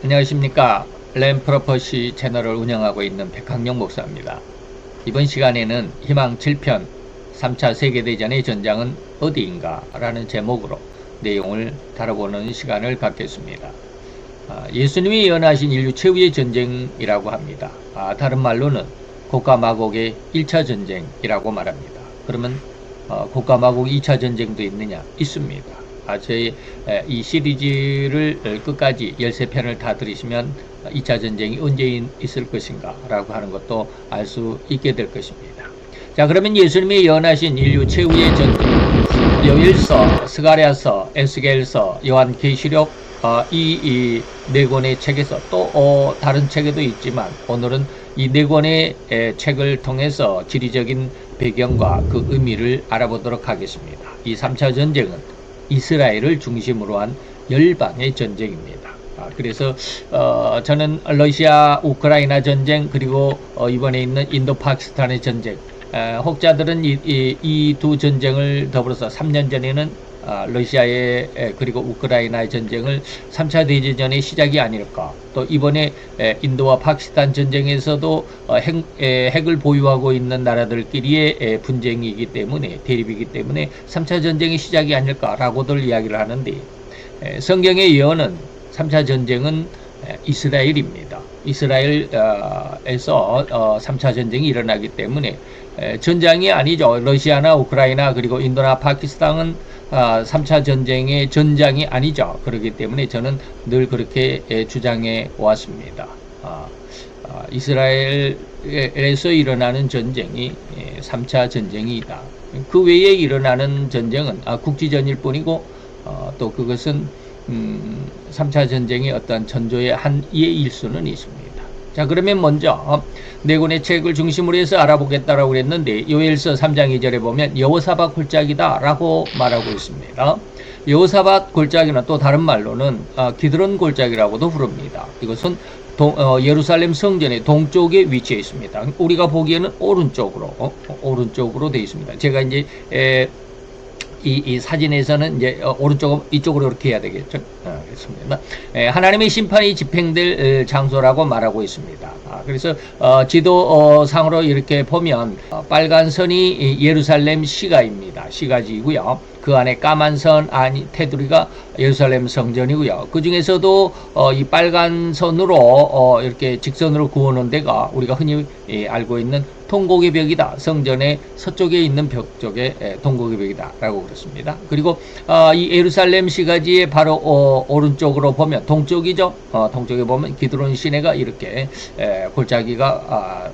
안녕하십니까. 램프로퍼시 채널을 운영하고 있는 백학영 목사입니다. 이번 시간에는 희망 7편 3차 세계대전의 전장은 어디인가 라는 제목으로 내용을 다뤄보는 시간을 갖겠습니다. 예수님이 예언하신 인류 최후의 전쟁이라고 합니다. 다른 말로는 곡과 마곡의 1차 전쟁이라고 말합니다. 그러면 곡과 마곡 2차 전쟁도 있느냐? 있습니다. 저희 이 시리즈를 끝까지 13편을 다 들으시면 2차 전쟁이 언제 있을 것인가 라고 하는 것도 알 수 있게 될 것입니다. 자, 그러면 예수님이 예언하신 인류 최후의 전쟁, 요일서, 스가랴서, 에스겔서, 요한계시록 이 네 권의 책에서 또 다른 책에도 있지만 오늘은 이 네 권의 책을 통해서 지리적인 배경과 그 의미를 알아보도록 하겠습니다. 이 3차 전쟁은 이스라엘을 중심으로 한 열방의 전쟁입니다. 그래서 저는 러시아 우크라이나 전쟁 그리고 이번에 있는 인도 파키스탄의 전쟁, 혹자들은 이 두 전쟁을 더불어서 3년 전에는 러시아의 그리고 우크라이나의 전쟁을 3차 대전의 시작이 아닐까, 또 이번에 인도와 파키스탄 전쟁에서도 핵을 보유하고 있는 나라들끼리의 분쟁이기 때문에, 대립이기 때문에 3차 전쟁의 시작이 아닐까라고들 이야기를 하는데, 성경의 예언은 3차 전쟁은 이스라엘입니다. 이스라엘에서 3차 전쟁이 일어나기 때문에 전장이 아니죠. 러시아나 우크라이나 그리고 인도나 파키스탄은 3차 전쟁의 전장이 아니죠. 그렇기 때문에 저는 늘 그렇게 주장해 왔습니다. 이스라엘에서 일어나는 전쟁이 3차 전쟁이다. 그 외에 일어나는 전쟁은 국지전일 뿐이고, 또 그것은 3차 전쟁의 어떤 전조의 한 예일 수는 있습니다. 자, 그러면 먼저 네 권의 책을 중심으로 해서 알아보겠다라고 그랬는데, 요엘서 3장 2절에 보면 여호사밧 골짜기다 라고 말하고 있습니다. 여호사밧 골짜기는 또 다른 말로는 기드론 골짜기라고도 부릅니다. 이것은 예루살렘 성전의 동쪽에 위치해 있습니다. 우리가 보기에는 오른쪽으로 되어 있습니다. 제가 이제 이 사진에서는 이제 이쪽으로 이렇게 해야 되겠죠. 그렇습니다. 하나님의 심판이 집행될 장소라고 말하고 있습니다. 그래서 지도상으로 이렇게 보면 빨간 선이 예루살렘 시가입니다. 시가지이고요. 그 안에 까만 선 테두리가 예루살렘 성전이고요. 그 중에서도 이 빨간 선으로 이렇게 직선으로 그어놓은 데가 우리가 흔히 알고 있는 동곡의 벽이다. 성전의 서쪽에 있는 벽 쪽에 동곡의 벽이다 라고 그렇습니다. 그리고 이 예루살렘 시가지의 바로 오른쪽으로 보면 동쪽이죠. 동쪽에 보면 기드론 시내가 이렇게 골짜기가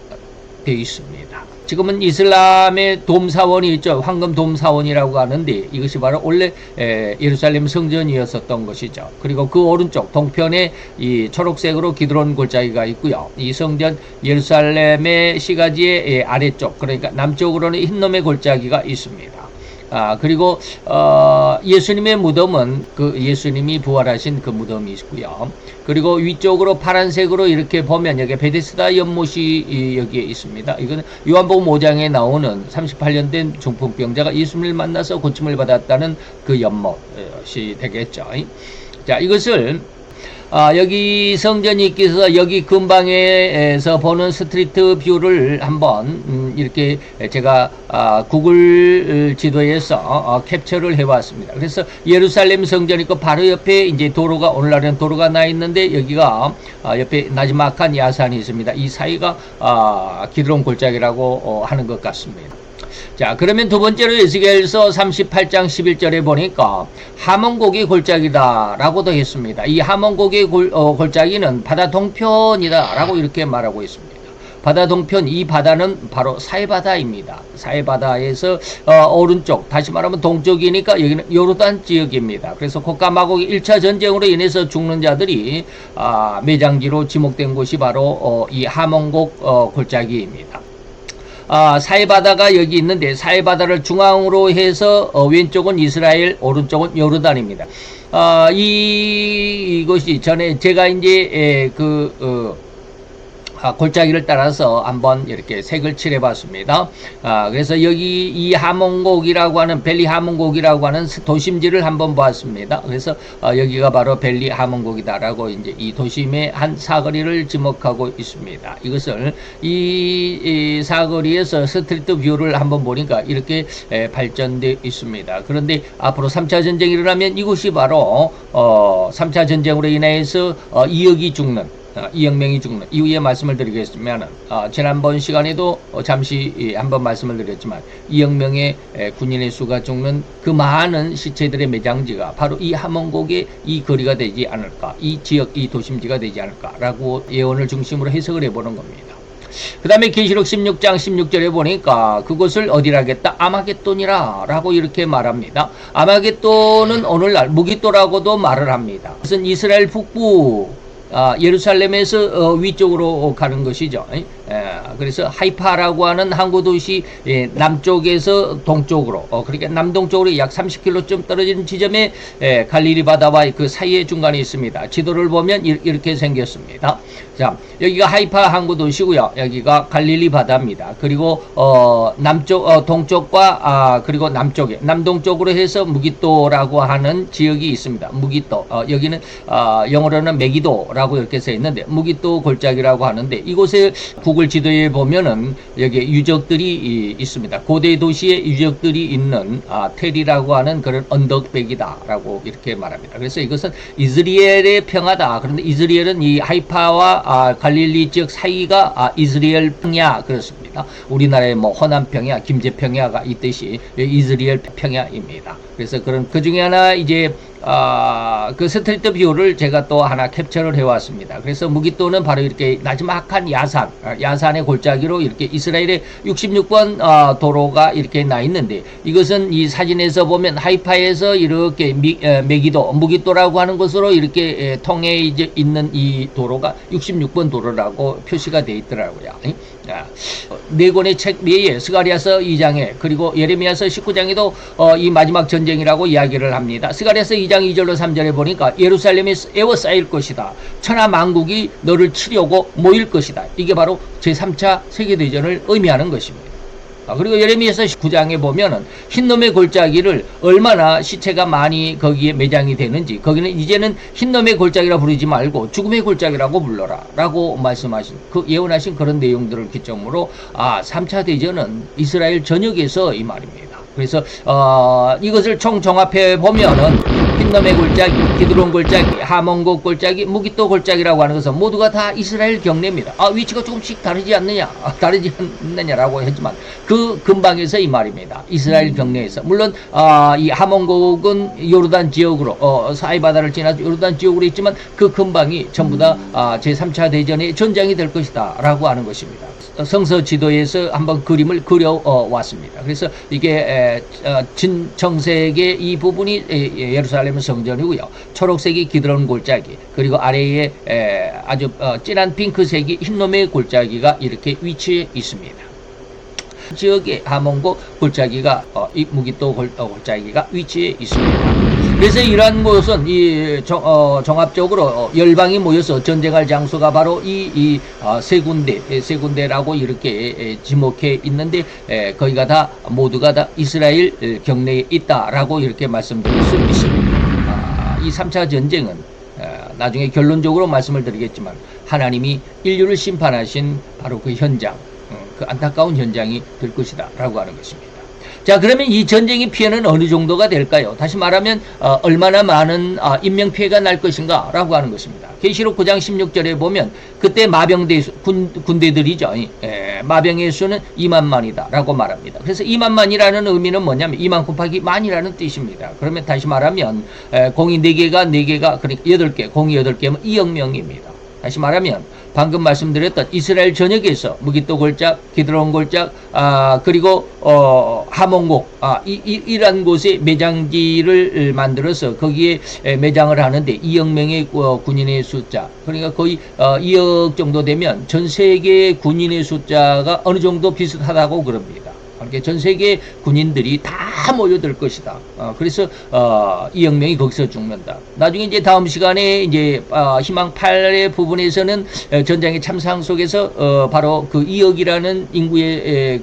되어 있습니다. 지금은 이슬람의 돔사원이 있죠. 황금 돔사원이라고 하는데, 이것이 바로 원래 예루살렘 성전이었었던 것이죠. 그리고 그 오른쪽 동편에 이 초록색으로 기드론 골짜기가 있고요. 이 성전 예루살렘의 시가지의 아래쪽, 그러니까 남쪽으로는 흰놈의 골짜기가 있습니다. 그리고 예수님의 무덤은 그 예수님이 부활하신 그 무덤이 있고요. 그리고 위쪽으로 파란색으로 이렇게 보면 여기 베데스다 연못이 여기에 있습니다. 이거는 요한복음 5장에 나오는 38년 된 중풍병자가 예수님을 만나서 고침을 받았다는 그 연못이 되겠죠. 자, 이것을 여기 성전이 있기 위해서 여기 근방에서 보는 스트리트 뷰를 한번 이렇게 제가 구글 지도에서 캡처를 해봤습니다. 그래서 예루살렘 성전 있고 바로 옆에 이제 도로가, 오늘날은 도로가 나 있는데, 여기가 옆에 나지막한 야산이 있습니다. 이 사이가 기드론 골짜기라고 하는 것 같습니다. 자, 그러면 두 번째로 에스겔서 38장 11절에 보니까 하몬곡의 골짜기다 라고도 했습니다. 이 하몬곡의 골짜기는 바다 동편이다 라고 이렇게 말하고 있습니다. 바다 동편, 이 바다는 바로 사해바다입니다. 사해바다에서 오른쪽, 다시 말하면 동쪽이니까 여기는 요르단 지역입니다. 그래서 곡과 마곡의 1차 전쟁으로 인해서 죽는 자들이 매장지로 지목된 곳이 바로 이 하몬곡 골짜기입니다. 사해바다가 여기 있는데, 사해바다를 중앙으로 해서 왼쪽은 이스라엘, 오른쪽은 요르단입니다. 이것이 전에 제가 이제 골짜기를 따라서 한번 이렇게 색을 칠해 봤습니다. 그래서 여기 이 하몬곡이라고 하는 벨리 하몬곡이라고 하는 도심지를 한번 보았습니다. 그래서 여기가 바로 벨리 하몬곡이다라고 이제 이 도심의 한 사거리를 지목하고 있습니다. 이것을 이 사거리에서 스트리트 뷰를 한번 보니까 이렇게 발전되어 있습니다. 그런데 앞으로 3차 전쟁이 일어나면 이곳이 바로 3차 전쟁으로 인해서 2억이 죽는 2억 명이 죽는 이후에 말씀을 드리겠으면 지난번 시간에도 잠시 한번 말씀을 드렸지만 2억 명의 군인의 수가 죽는 그 많은 시체들의 매장지가 바로 이 하몬곡의 이 거리가 되지 않을까, 이 지역, 이 도심지가 되지 않을까라고 예언을 중심으로 해석을 해보는 겁니다. 그 다음에 계시록 16장 16절에 보니까 그것을 어디라겠다? 아마겟돈이라 라고 이렇게 말합니다. 아마겟돈은 오늘날 무기또라고도 말을 합니다. 그것은 이스라엘 북부 예루살렘에서 위쪽으로 가는 것이죠. 그래서 하이파라고 하는 항구 도시 남쪽에서 동쪽으로, 그러니까 남동쪽으로 약 30km쯤 떨어진 지점에 갈릴리 바다와 그 사이의 중간에 있습니다. 지도를 보면 이렇게 생겼습니다. 자, 여기가 하이파 항구 도시고요. 여기가 갈릴리 바다입니다. 그리고 남쪽, 동쪽과 그리고 남쪽에 남동쪽으로 해서 무기또라고 하는 지역이 있습니다. 무기또. 여기는 영어로는 메기도라고 이렇게 써 있는데 무기또 골짜기라고 하는데 이곳에 구글 지도에 보면은 여기 유적들이 있습니다. 고대 도시의 유적들이 있는 테리라고 하는 그런 언덕백이다라고 이렇게 말합니다. 그래서 이것은 이스라엘의 평야다. 그런데 이스라엘은 이 하이파와 갈릴리 지역 사이가 이스라엘 평야 그렇습니다. 우리나라의 뭐 호남 평야, 김제 평야가 있듯이 이스라엘 평야입니다. 그래서 그런 그 중에 하나 이제 그 스트리트 뷰를 제가 또 하나 캡처를 해왔습니다. 그래서 무기또는 바로 이렇게 나지막한 야산의 골짜기로 이렇게 이스라엘의 66번 도로가 이렇게 나 있는데 이것은 이 사진에서 보면 하이파에서 이렇게 메기도, 무기또라고 하는 곳으로 이렇게 통해 이제 있는 이 도로가 66번 도로라고 표시가 되어 있더라고요. 네 권의 책 외에 스가랴서 2장에 그리고 예레미야서 19장에도 이 마지막 전쟁이라고 이야기를 합니다. 스가랴서 2장 2절로 3절에 보니까 예루살렘이 에워싸일 것이다. 천하 만국이 너를 치려고 모일 것이다. 이게 바로 제3차 세계대전을 의미하는 것입니다. 그리고 예레미야서 19장에 보면은 흰놈의 골짜기를 얼마나 시체가 많이 거기에 매장이 되는지 거기는 이제는 흰놈의 골짜기라 부르지 말고 죽음의 골짜기라고 불러라 라고 말씀하신 그 예언하신 그런 내용들을 기점으로 3차 대전은 이스라엘 전역에서 이 말입니다. 그래서 이것을 총종합해 보면은 흰놈의 골짜기, 기드론 골짜기, 하몬곡 골짜기, 무기또 골짜기라고 하는 것은 모두가 다 이스라엘 경내입니다. 위치가 조금씩 다르지 않느냐라고 했지만 그 근방에서 이 말입니다. 이스라엘 경내에서 물론 이 하몬곡은 요르단 지역으로 사이바다를 지나서 요르단 지역으로 있지만 그 근방이 전부 다 제3차 대전의 전장이 될 것이다 라고 하는 것입니다. 성서 지도에서 한번 그림을 그려왔습니다. 그래서 이게 진청색의 이 부분이 예루살렘 성전이고요. 초록색이 기드론 골짜기, 그리고 아래에 아주 진한 핑크색이 흰놈의 골짜기가 이렇게 위치해 있습니다. 지역의 하몬곡 골짜기가 이 무기또 골짜기가 위치해 있습니다. 그래서 이러한 곳은 종합적으로 열방이 모여서 전쟁할 장소가 바로 이 세 군데라고 이렇게 지목해 있는데 거기가 다 모두가 다 이스라엘 경내에 있다라고 이렇게 말씀드릴 수 있습니다. 이 3차 전쟁은 나중에 결론적으로 말씀을 드리겠지만 하나님이 인류를 심판하신 바로 그 현장, 그 안타까운 현장이 될 것이다 라고 하는 것입니다. 자, 그러면 이 전쟁의 피해는 어느 정도가 될까요? 다시 말하면 얼마나 많은 인명피해가 날 것인가 라고 하는 것입니다. 계시록 9장 16절에 보면 그때 마병대 군대들이죠. 마병의 수는 2만만이다 라고 말합니다. 그래서 2만만이라는 의미는 뭐냐면 2만 곱하기 만이라는 뜻입니다. 그러면 다시 말하면 공이 4개가 그러니까 8개, 공이 8개면 2억 명입니다. 다시 말하면 방금 말씀드렸던 이스라엘 전역에서 무기또 골짝, 기드론 골짝, 그리고 하몬곡, 이러한 곳에 매장지를 만들어서 거기에 매장을 하는데 2억 명의 군인의 숫자, 그러니까 거의 2억 정도 되면 전 세계의 군인의 숫자가 어느 정도 비슷하다고 그럽니다. 이렇게 전 세계 군인들이 다 모여들 것이다. 그래서 2억 명이 거기서 죽는다. 나중에 이제 다음 시간에 이제 희망 8의 부분에서는 전장의 참상 속에서 바로 그 2억이라는 인구의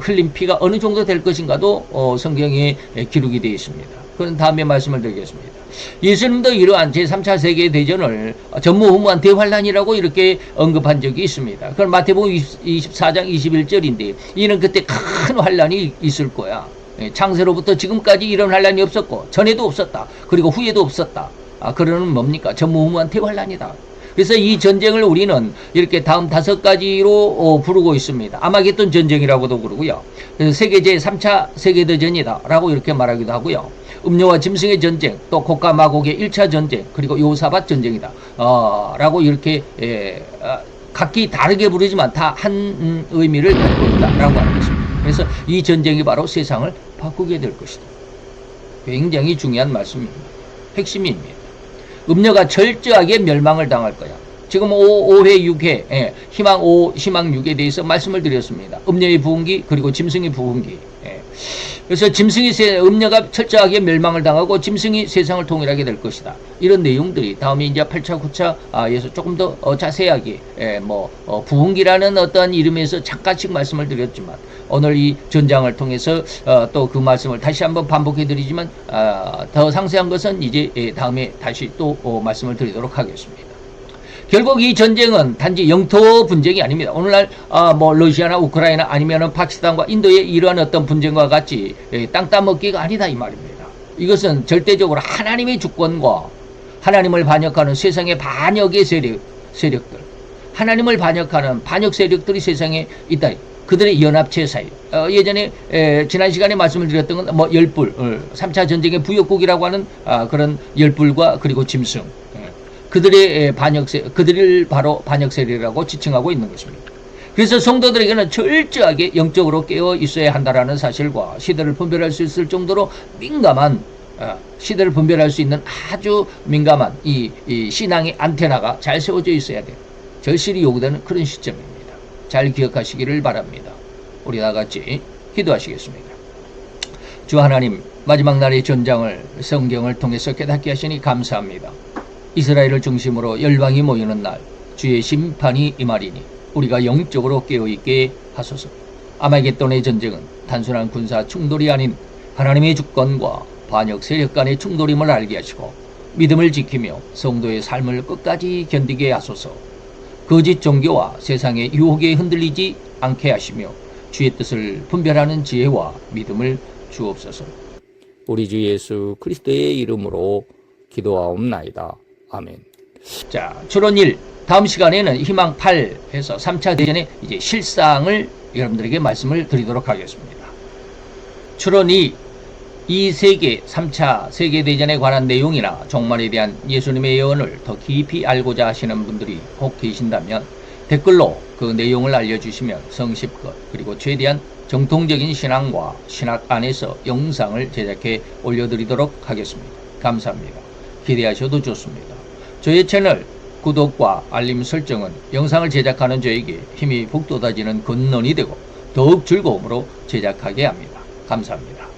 흘린 피가 어느 정도 될 것인가도 성경에 기록이 되어 있습니다. 그건 다음에 말씀을 드리겠습니다. 예수님도 이러한 제3차 세계대전을 전무후무한 대환란이라고 이렇게 언급한 적이 있습니다. 그건 마태복음 24장 21절인데 이는 그때 큰 환란이 있을 거야. 창세로부터 지금까지 이런 환란이 없었고 전에도 없었다. 그리고 후에도 없었다. 그러는 뭡니까? 전무후무한 대환란이다. 그래서 이 전쟁을 우리는 이렇게 다음 5가지로 부르고 있습니다. 아마겟돈 전쟁이라고도 그러고요. 그래서 세계 제3차 세계대전이다 라고 이렇게 말하기도 하고요. 음료와 짐승의 전쟁, 또 곡과 마곡의 1차 전쟁, 그리고 요사밧 전쟁이다 라고 이렇게 각기 다르게 부르지만 다 한 의미를 갖고 있다라고 하는 것입니다. 그래서 이 전쟁이 바로 세상을 바꾸게 될 것이다. 굉장히 중요한 말씀입니다. 핵심입니다. 음녀가 철저하게 멸망을 당할 거야. 지금 5회, 6회, 희망 5, 희망 6에 대해서 말씀을 드렸습니다. 음녀의 부흥기, 그리고 짐승의 부흥기. 그래서 음녀가 철저하게 멸망을 당하고 짐승이 세상을 통일하게 될 것이다. 이런 내용들이 다음에 이제 8차, 9차에서 조금 더 자세하게, 부흥기라는 어떤 이름에서 잠깐씩 말씀을 드렸지만, 오늘 이 전장을 통해서 또 그 말씀을 다시 한번 반복해 드리지만, 더 상세한 것은 이제 다음에 다시 또 말씀을 드리도록 하겠습니다. 결국 이 전쟁은 단지 영토 분쟁이 아닙니다. 오늘날 러시아나 우크라이나 아니면은 파키스탄과 인도의 이러한 어떤 분쟁과 같이 땅 따먹기가 아니다 이 말입니다. 이것은 절대적으로 하나님의 주권과 하나님을 반역하는 세상의 반역의 세력들, 하나님을 반역하는 반역 세력들이 세상에 있다. 그들의 연합체 사이. 예전에 지난 시간에 말씀을 드렸던 건 열불, 3차 전쟁의 부역국이라고 하는 그런 열불과 그리고 짐승. 그들의 그들을 바로 반역 세력이라고 지칭하고 있는 것입니다. 그래서 성도들에게는 철저하게 영적으로 깨어 있어야 한다라는 사실과 시대를 분별할 수 있을 정도로 민감한 시대를 분별할 수 있는 아주 민감한 이 신앙의 안테나가 잘 세워져 있어야 돼요. 절실히 요구되는 그런 시점입니다. 잘 기억하시기를 바랍니다. 우리 다 같이 기도하시겠습니다. 주 하나님, 마지막 날의 전장을 성경을 통해서 깨닫게 하시니 감사합니다. 이스라엘을 중심으로 열방이 모이는 날 주의 심판이 임하리니 우리가 영적으로 깨어있게 하소서. 아마겟돈의 전쟁은 단순한 군사 충돌이 아닌 하나님의 주권과 반역 세력 간의 충돌임을 알게 하시고 믿음을 지키며 성도의 삶을 끝까지 견디게 하소서. 거짓 종교와 세상의 유혹에 흔들리지 않게 하시며 주의 뜻을 분별하는 지혜와 믿음을 주옵소서. 우리 주 예수 그리스도의 이름으로 기도하옵나이다. 아멘. 자, 추론 1. 다음 시간에는 희망 8 해서 3차 대전의 이제 실상을 여러분들에게 말씀을 드리도록 하겠습니다. 추론 2. 이 세계 3차 세계대전에 관한 내용이나 종말에 대한 예수님의 예언을 더 깊이 알고자 하시는 분들이 혹 계신다면 댓글로 그 내용을 알려주시면 성십껏 그리고 최대한 정통적인 신앙과 신학 안에서 영상을 제작해 올려드리도록 하겠습니다. 감사합니다. 기대하셔도 좋습니다. 저의 채널 구독과 알림 설정은 영상을 제작하는 저에게 힘이 북돋아지는 근원이 되고 더욱 즐거움으로 제작하게 합니다. 감사합니다.